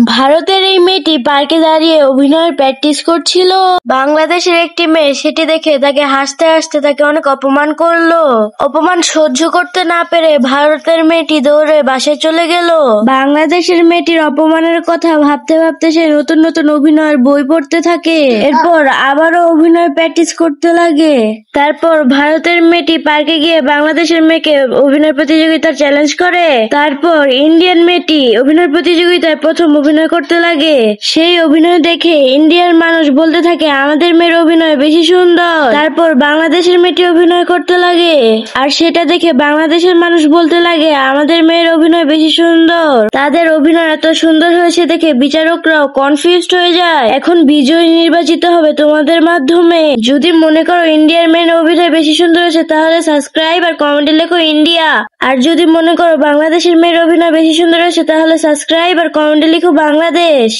ভারতের এই মেয়েটি পার্কে দাঁড়িয়ে অভিনয়ের প্র্যাকটিস করছিল। বাংলাদেশের একটি মেয়ে সেটি দেখে তাকে হাসতে হাসতে তাকে অনেক অপমান করলো। অপমান সহ্য করতে না পেরে ভারতের মেয়েটি দৌড়ে বাসায় চলে গেল। বাংলাদেশের মেয়েটির অপমানের কথা ভাবতে ভাবতে সে নতুন নতুন অভিনয়ের বই পড়তে থাকে। এরপর আবারও অভিনয় প্র্যাকটিস করতে লাগে। তারপর ভারতের মেয়েটি পার্কে গিয়ে বাংলাদেশের মেয়েকে অভিনয় প্রতিযোগিতার চ্যালেঞ্জ করে। তারপর ইন্ডিয়ান মেয়েটি অভিনয় প্রতিযোগিতায় প্রথম অভিনয় করতে লাগে। সেই অভিনয় দেখে ইন্ডিয়ার মানুষ বলতে থাকে আমাদের মেয়ের অভিনয় বেশি সুন্দর। তারপর বাংলাদেশের মেয়েটি অভিনয় করতে লাগে, আর সেটা দেখে বাংলাদেশের মানুষ বলতে লাগে আমাদের মেয়ের অভিনয় বেশি সুন্দর। তাদের অভিনয় এত সুন্দর হয়েছে দেখে বিচারকরাও কনফিউজড হয়ে যায়। এখন বিজয়ী নির্বাচিত হবে তোমাদের মাধ্যমে। যদি মনে করো ইন্ডিয়ার মেয়ের অভিনয় বেশি সুন্দর হয়েছে তাহলে সাবস্ক্রাইব আর কমেন্টে লেখো ইন্ডিয়া। আর যদি মনে করো বাংলাদেশের মেয়ের অভিনয় বেশি সুন্দর হয়েছে তাহলে সাবস্ক্রাইব আর কমেন্টে লিখো বাংলাদেশ।